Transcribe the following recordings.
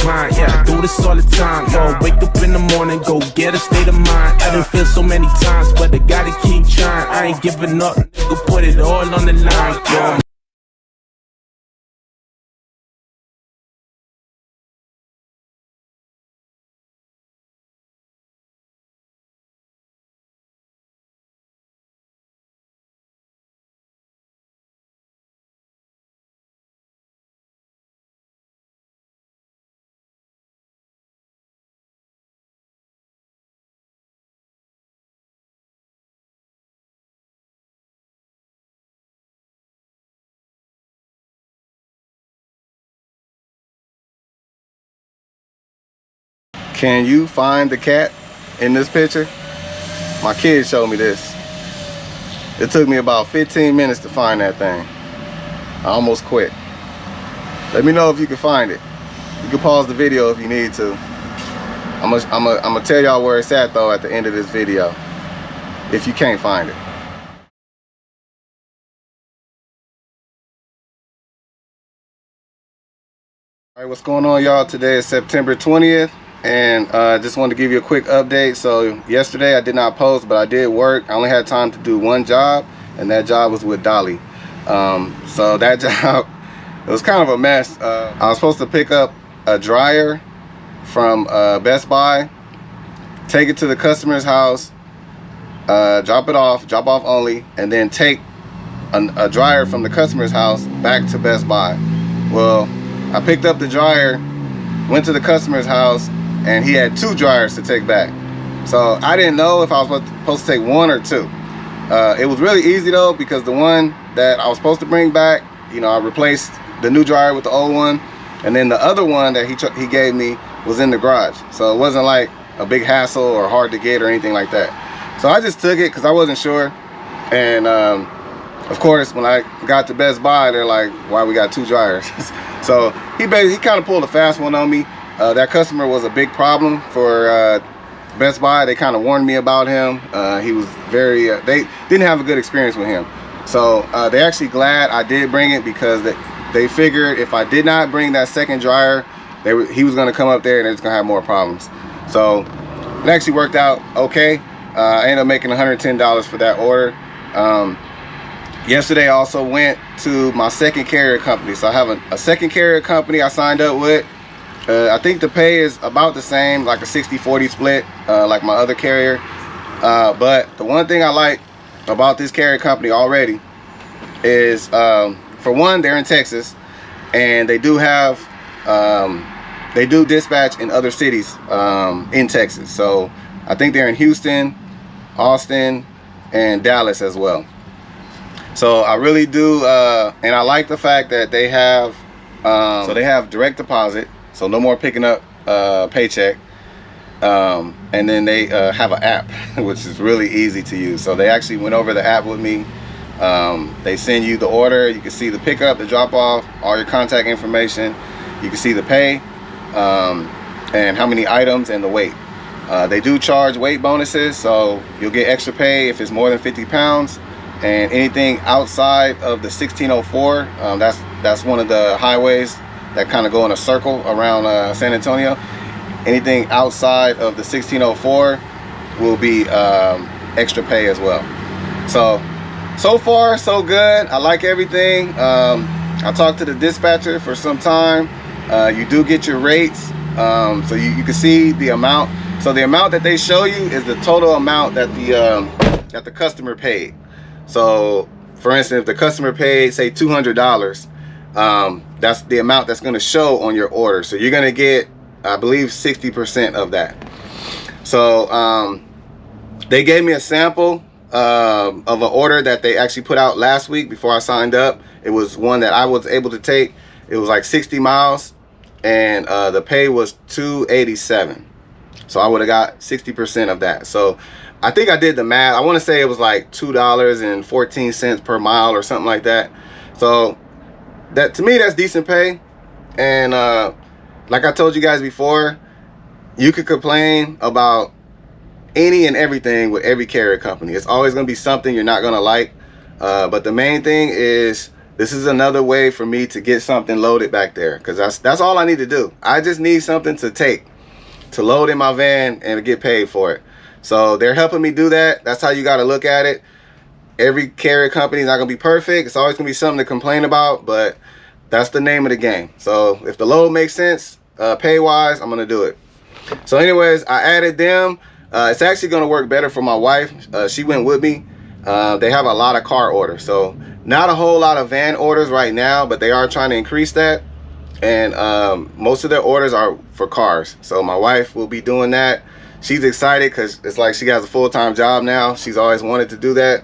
grind. Yeah, I do this all the time. Yo, wake up in the morning, go get a state of mind. I done feel so many times, but I gotta keep trying. I ain't giving up, nigga, put it all on the line. Yo. Can you find the cat in this picture? My kids showed me this. It took me about 15 minutes to find that thing. I almost quit. Let me know if you can find it. You can pause the video if you need to. I'm gonna tell y'all where it's at though at the end of this video, if you can't find it. All right, what's going on, y'all? Today is September 20th. And just wanted to give you a quick update. So yesterday I did not post, but I did work. I only had time to do one job, and that job was with Dolly. So that job, it was kind of a mess. I was supposed to pick up a dryer from Best Buy, take it to the customer's house, drop off only, and then take a dryer from the customer's house back to Best Buy. Well, I picked up the dryer, went to the customer's house, and he had 2 dryers to take back. So I didn't know if I was supposed to take 1 or 2. It was really easy though, because the one that I was supposed to bring back, you know, I replaced the new dryer with the old one, and then the other one that he gave me was in the garage. So it wasn't like a big hassle or hard to get or anything like that. So I just took it because I wasn't sure. And of course, when I got to Best Buy, they're like, why we got 2 dryers? So he kind of pulled a fast one on me. That customer was a big problem for Best Buy. They kind of warned me about him. He was very, they didn't have a good experience with him. So they're actually glad I did bring it, because they figured if I did not bring that second dryer, he was going to come up there and it's going to have more problems. So it actually worked out okay. I ended up making $110 for that order. Yesterday I also went to my second carrier company. So I have a second carrier company I signed up with. I think the pay is about the same, like a 60-40 split, like my other carrier. But the one thing I like about this carrier company already is, for one, they're in Texas, and they do have, they do dispatch in other cities in Texas. So I think they're in Houston, Austin, and Dallas as well. So I really do, and I like the fact that they have, so they have direct deposit. So no more picking up paycheck, and then they have an app, which is really easy to use. So they actually went over the app with me. They send you the order. You can see the pickup, the drop off, all your contact information. You can see the pay, and how many items and the weight. They do charge weight bonuses, so you'll get extra pay if it's more than 50 pounds. And anything outside of the 1604, that's one of the highways that kind of go in a circle around San Antonio. Anything outside of the 1604 will be extra pay as well. So far so good. I like everything. I talked to the dispatcher for some time. You do get your rates, so you can see the amount. So the amount that they show you is the total amount that the customer paid. So for instance, if the customer paid, say $200, that's the amount that's going to show on your order. So you're going to get, I believe, 60% of that. So they gave me a sample of an order that they actually put out last week before I signed up. It was one that I was able to take. It was like 60 miles, and the pay was $287. So I would have got 60% of that. So I think I did the math. I want to say it was like $2.14 per mile or something like that. So that, to me, that's decent pay. And like I told you guys before, you could complain about any and everything with every carrier company. It's always going to be something you're not going to like. But the main thing is this is another way for me to get something loaded back there, because that's all I need to do. I just need something to take, to load in my van and get paid for it. So they're helping me do that. That's how you got to look at it. Every carrier company is not going to be perfect. It's always going to be something to complain about, but that's the name of the game. So if the load makes sense, pay wise, I'm going to do it. So anyways, I added them. It's actually going to work better for my wife. She went with me. They have a lot of car orders, so not a whole lot of van orders right now, but they are trying to increase that. And most of their orders are for cars, so my wife will be doing that. She's excited because it's like she has a full-time job now. She's always wanted to do that.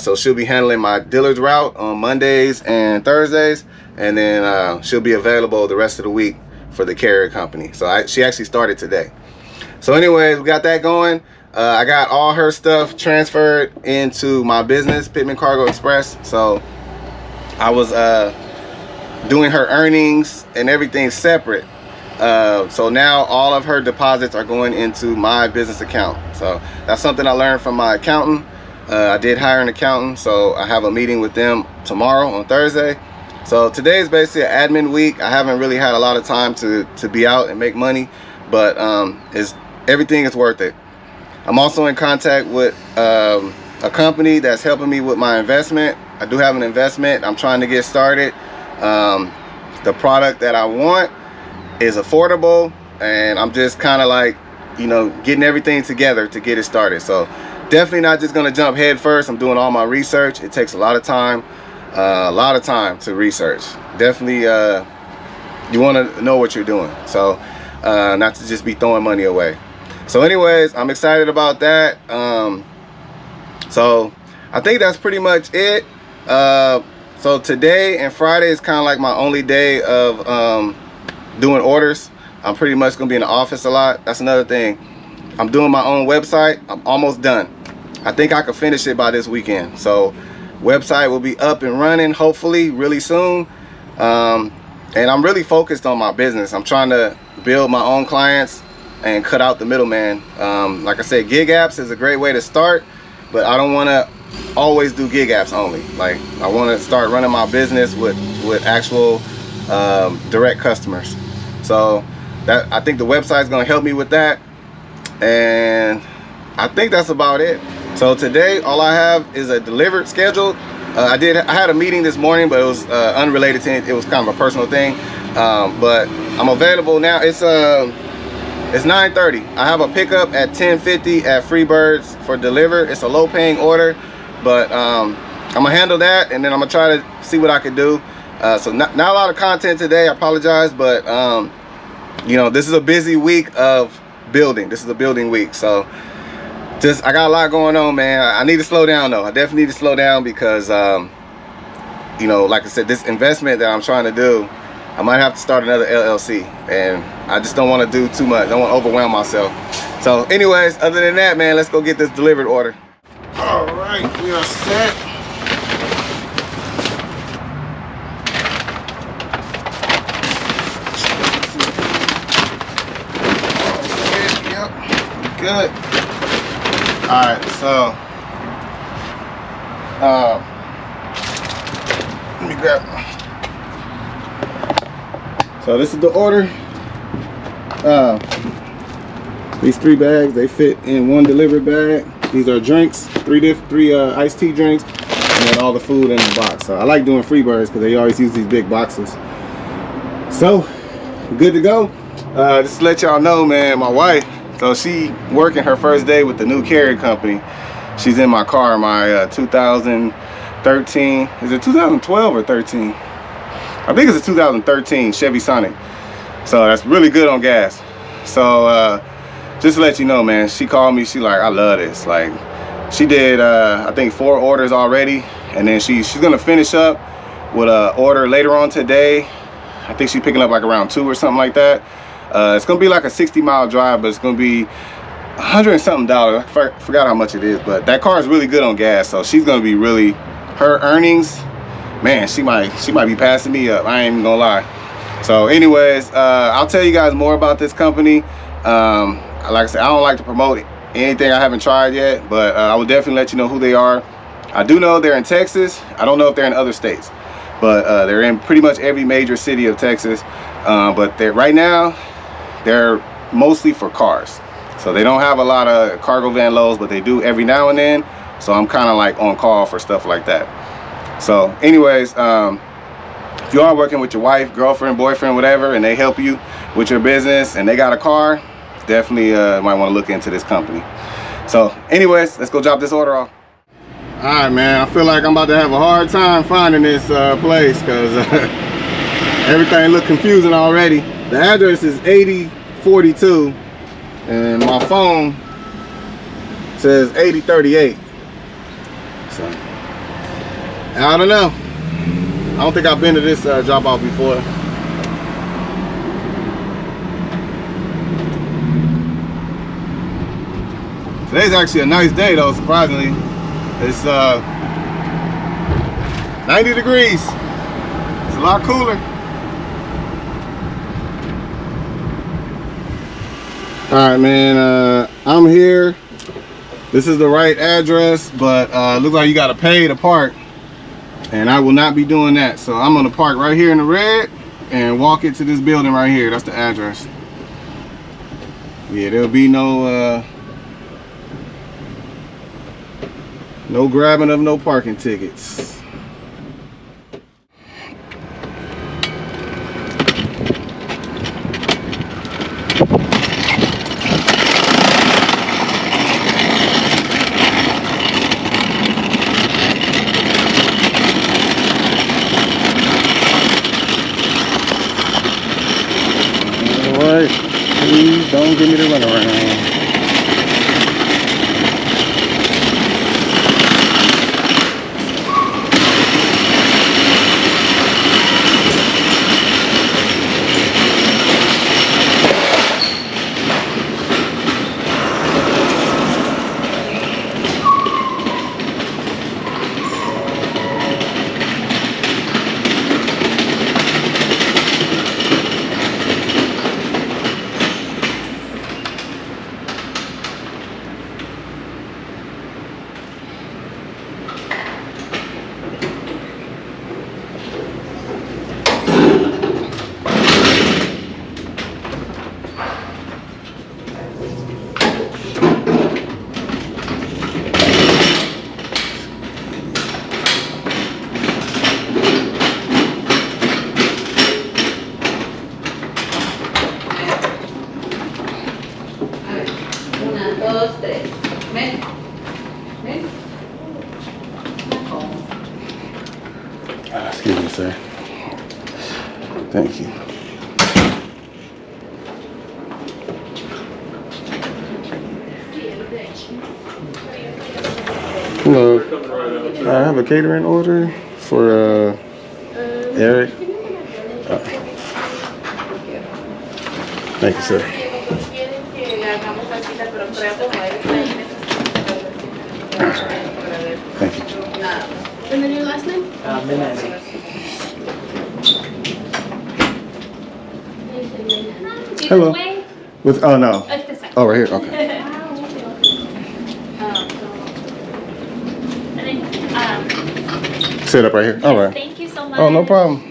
So she'll be handling my dealer's route on Mondays and Thursdays, and then she'll be available the rest of the week for the carrier company. So she actually started today. So anyways, we got that going. I got all her stuff transferred into my business, Pittman Cargo Express. So I was doing her earnings and everything separate. So now all of her deposits are going into my business account. So that's something I learned from my accountant. I did hire an accountant, so I have a meeting with them tomorrow on Thursday. So today is basically an admin week. I haven't really had a lot of time to be out and make money, but everything is worth it. I'm also in contact with a company that's helping me with my investment. I do have an investment I'm trying to get started. The product that I want is affordable, and I'm just kind of like, you know, getting everything together to get it started. So definitely not just gonna jump head first. I'm doing all my research. It takes a lot of time to research. Definitely you want to know what you're doing, so not to just be throwing money away. So anyways, I'm excited about that. So I think that's pretty much it. So today and Friday is kind of like my only day of doing orders. I'm pretty much gonna be in the office a lot. That's another thing. I'm doing my own website. I'm almost done. I think I can finish it by this weekend. So website will be up and running hopefully really soon. And I'm really focused on my business. I'm trying to build my own clients and cut out the middleman. Like I said, gig apps is a great way to start, but I don't want to always do gig apps only. Like, I want to start running my business with actual direct customers. So that, I think the website is going to help me with that, and I think that's about it. So today all I have is a delivered schedule. I had a meeting this morning, but it was unrelated to it. It was kind of a personal thing, but I'm available now. It's 9:30. I have a pickup at 10:50 at Freebirds for deliver. It's a low paying order, but I'm gonna handle that, and then I'm gonna try to see what I can do. So not a lot of content today, I apologize, but you know, this is a busy week of building. This is a building week, so I got a lot going on, man. I need to slow down though. I definitely need to slow down because you know, like I said, this investment that I'm trying to do, I might have to start another LLC, and I just don't want to do too much. I don't want to overwhelm myself. So anyways, other than that, man, let's go get this delivered order. All right, we are set. Yep, good. All right, so let me grab. So this is the order. These 3 bags, they fit in 1 delivered bag. These are drinks, three iced tea drinks, and then all the food in the box. So I like doing Freebirds because they always use these big boxes. So good to go. Just to let y'all know, man, my wife, so she working her first day with the new carrier company. She's in my car, my 2013, is it 2012 or 13? I think it's a 2013 Chevy Sonic. So that's really good on gas. So just to let you know, man, she called me, she like, I love this. Like, she did I think 4 orders already, and then she's gonna finish up with an order later on today. I think she's picking up like around 2 or something like that. It's gonna be like a 60-mile drive, but it's gonna be $100 and something. I forgot how much it is, but that car is really good on gas. So she's gonna be really, her earnings, man, she might be passing me up. I ain't even gonna lie. So anyways, I'll tell you guys more about this company. Like I said, I don't like to promote anything I haven't tried yet, but I will definitely let you know who they are. I do know they're in Texas. I don't know if they're in other states. but they're in pretty much every major city of Texas. But right now they're mostly for cars, so they don't have a lot of cargo van loads, but they do every now and then. So I'm kind of like on call for stuff like that. So anyways, if you are working with your wife, girlfriend, boyfriend, whatever, and they help you with your business and they got a car, definitely might want to look into this company. So anyways, let's go drop this order off. All right, man, I feel like I'm about to have a hard time finding this place because everything look confusing already. The address is 8042 and my phone says 8038. So I don't know. I don't think I've been to this drop off before. Today's actually a nice day though, surprisingly. It's 90 degrees. It's a lot cooler. All right, man, I'm here. This is the right address, but looks like you gotta pay to park, and I will not be doing that. So I'm gonna park right here in the red and walk into this building right here. That's the address. Yeah, there'll be no grabbing of no parking tickets. Alright, please don't give me the runaround. Excuse me, sir. Thank you. Hello. I have a catering order for Eric. Thank you, sir. Thank you. And then your last name? Hello. With oh no. Oh, right here. Okay. Set up right here. All right. Thank you so much. Oh, no problem.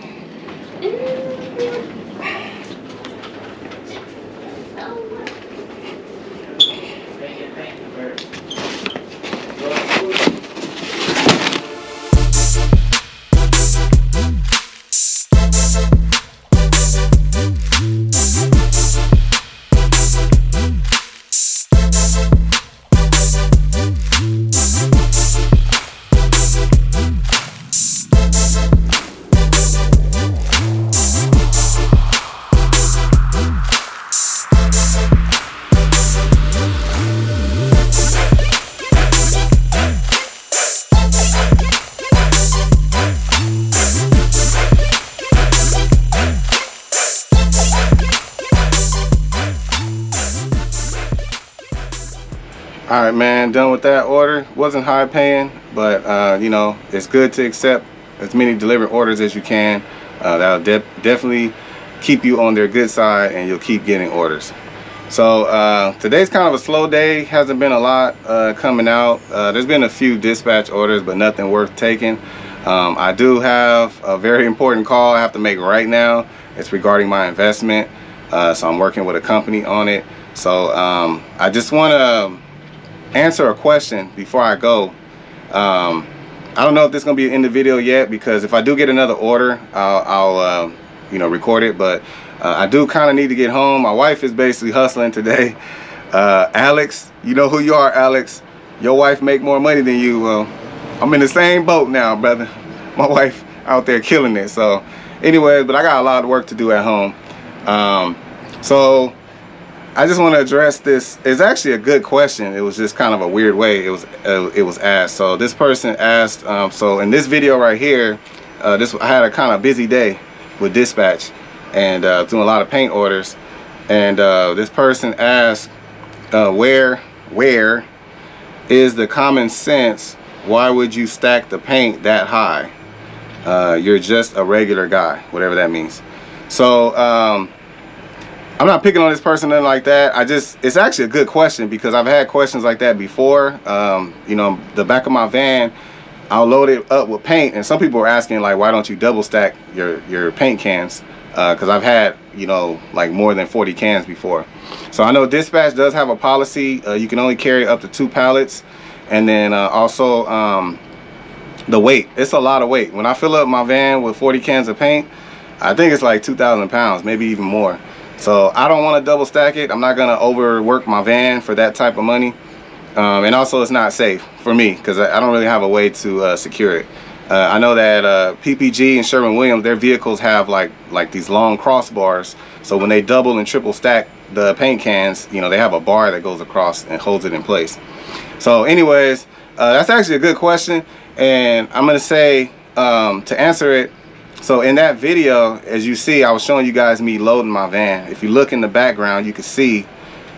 All right, man, done with that order. Wasn't high paying, but you know, it's good to accept as many delivered orders as you can. That'll definitely keep you on their good side, and you'll keep getting orders. So today's kind of a slow day. Hasn't been a lot coming out. There's been a few dispatch orders, but nothing worth taking. I do have a very important call I have to make right now. It's regarding my investment. So I'm working with a company on it. So I just want to answer a question before I go. I don't know if this is gonna be in the video yet, because if I do get another order, I'll you know, record it. But I do kind of need to get home. My wife is basically hustling today. Alex, you know who you are, Alex. Your wife make more money than you. Well, I'm in the same boat now, brother. My wife out there killing it. So anyways, but I got a lot of work to do at home. So I just want to address this. It's actually a good question. It was just kind of a weird way it was asked. So this person asked, so in this video right here, I had a kind of busy day with dispatch and doing a lot of paint orders, and this person asked, where is the common sense? Why would you stack the paint that high? You're just a regular guy, whatever that means. So I'm not picking on this person, nothing like that. It's actually a good question, because I've had questions like that before. You know, the back of my van, I'll load it up with paint, and some people are asking, like, why don't you double stack your paint cans? Because I've had, you know, like more than 40 cans before. So I know dispatch does have a policy. You can only carry up to 2 pallets. And then also the weight. It's a lot of weight. When I fill up my van with 40 cans of paint, I think it's like 2,000 pounds, maybe even more. So I don't want to double stack it. I'm not going to overwork my van for that type of money. And also it's not safe for me, because I don't really have a way to secure it. I know that PPG and Sherwin-Williams, their vehicles have like these long crossbars. So when they double and triple stack the paint cans, you know, they have a bar that goes across and holds it in place. So anyways, that's actually a good question. And I'm going to say, to answer it, so in that video, as you see, I was showing you guys me loading my van. If you look in the background, you can see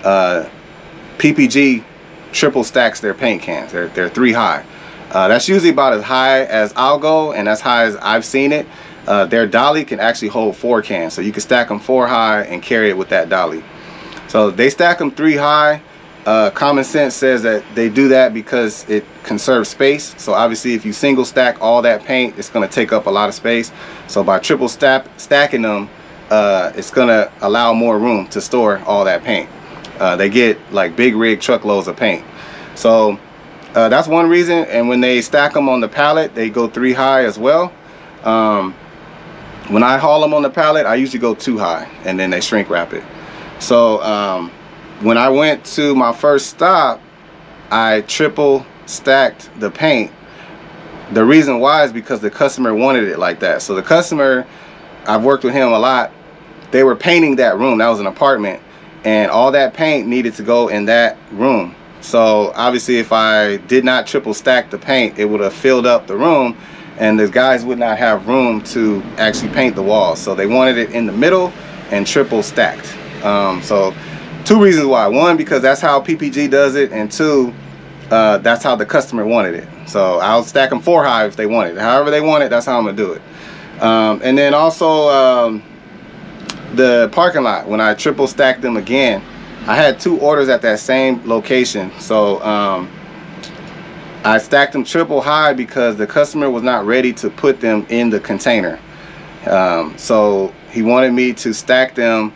PPG triple stacks their paint cans. They're 3 high. That's usually about as high as I'll go, and as high as I've seen it. Their dolly can actually hold 4 cans, so you can stack them 4 high and carry it with that dolly. So they stack them 3 high. Common sense says that they do that because it conserves space. So obviously if you single stack all that paint, it's going to take up a lot of space. So by triple stacking them, it's going to allow more room to store all that paint. They get like big rig truckloads of paint. So that's one reason. And when they stack them on the pallet, they go 3 high as well. When I haul them on the pallet, I usually go 2 high, and then they shrink wrap it. So when I went to my first stop, I triple stacked the paint. The reason why is because the customer wanted it like that. So the customer, I've worked with him a lot. They were painting that room. That was an apartment, and all that paint needed to go in that room. So obviously if I did not triple stack the paint, it would have filled up the room, and the guys would not have room to actually paint the walls. So they wanted it in the middle and triple stacked. So 2 reasons why. 1, because that's how PPG does it, and 2, that's how the customer wanted it. So I'll stack them 4 high if they want it. However they want it, that's how I'm gonna do it. And then also the parking lot, when I triple stacked them again, I had 2 orders at that same location. So I stacked them triple high because the customer was not ready to put them in the container. So he wanted me to stack them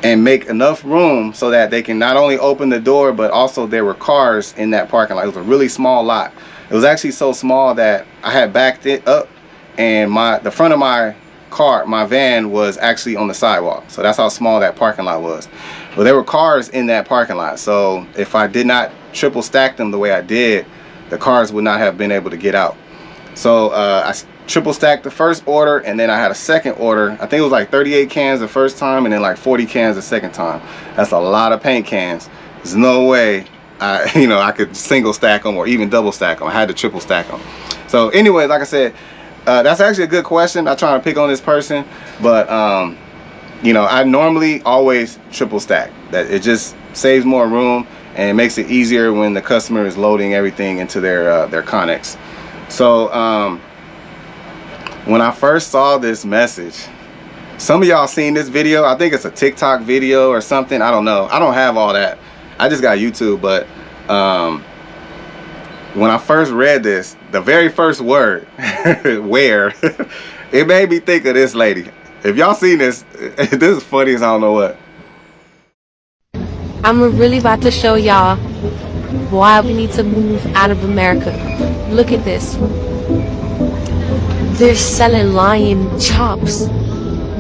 and make enough room so that they can not only open the door, but also there were cars in that parking lot. It was a really small lot. It was actually so small that I had backed it up, and the front of my car, my van, was actually on the sidewalk. So that's how small that parking lot was. But there were cars in that parking lot. So if I did not triple stack them the way I did, the cars would not have been able to get out. So I triple stacked the first order, and then I had a second order. I think it was like 38 cans the first time, and then like 40 cans the second time. That's a lot of paint cans. There's no way I could single stack them or even double stack them. I had to triple stack them. So anyways, like I said, that's actually a good question. I'm trying to pick on this person, but I normally always triple stack. That it just saves more room, and it makes it easier when the customer is loading everything into their Connex. So when I first saw this message, some of y'all seen this video. I think it's a TikTok video or something. I don't know. I don't have all that. I just got YouTube. But when I first read this, the very first word, where, it made me think of this lady. If y'all seen this, this is funny as I don't know what. I'm really about to show y'all why we need to move out of America. Look at this. They're selling lion chops.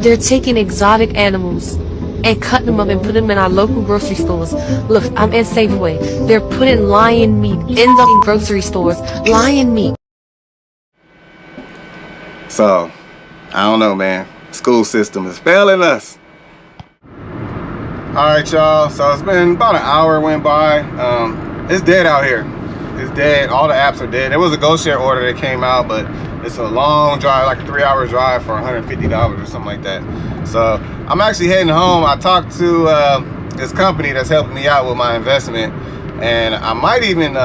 They're taking exotic animals and cutting them up and putting them in our local grocery stores. Look, I'm in Safeway. They're putting lion meat in the grocery stores. Lion meat. So, I don't know, man. School system is failing us. Alright, y'all. So it's been about an hour went by. It's dead out here. It's dead. All the apps are dead. There was a GoShare order that came out, but it's a long drive, like a 3-hour drive for $150 or something like that. So I'm actually heading home. I talked to this company that's helping me out with my investment, and I might even,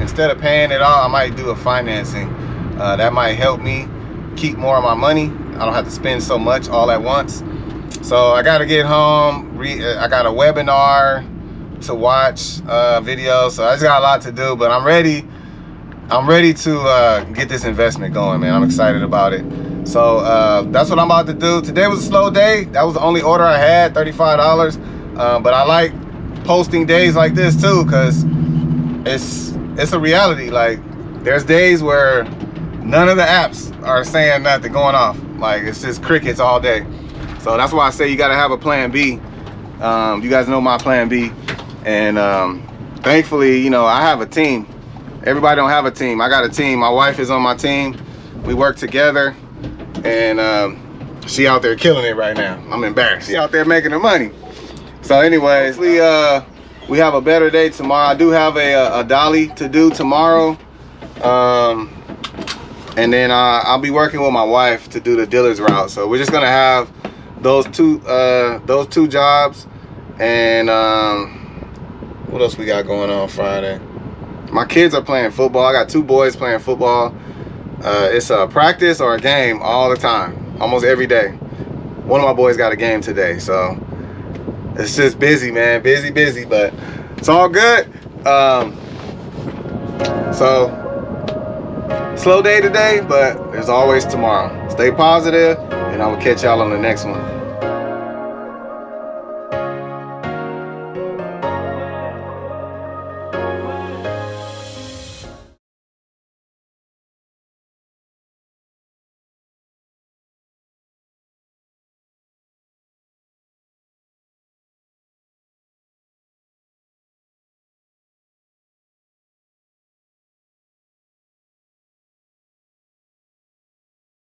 instead of paying it all, I might do a financing. That might help me keep more of my money. I don't have to spend so much all at once. So I gotta get home. I got a webinar to watch, videos. So I just got a lot to do, but I'm ready to get this investment going, man. I'm excited about it. So that's what I'm about to do. Today was a slow day. That was the only order I had, $35. But I like posting days like this too, because it's a reality. Like, there's days where none of the apps are saying nothing, going off. Like, it's just crickets all day. So that's why I say you gotta have a plan B. You guys know my plan B. And thankfully, you know, I have a team. Everybody don't have a team. I got a team. My wife is on my team. We work together, and she out there killing it right now. I'm embarrassed. She out there making her money. So anyways, we have a better day tomorrow. I do have a Dolly to do tomorrow. And then I'll be working with my wife to do the dealer's route. So we're just gonna have those two jobs. And what else we got going on Friday? My kids are playing football. I got 2 boys playing football. It's a practice or a game all the time, almost every day. One of my boys got a game today, so it's just busy, man. Busy, but it's all good. So slow day today, but there's always tomorrow. Stay positive, and I will catch y'all on the next one.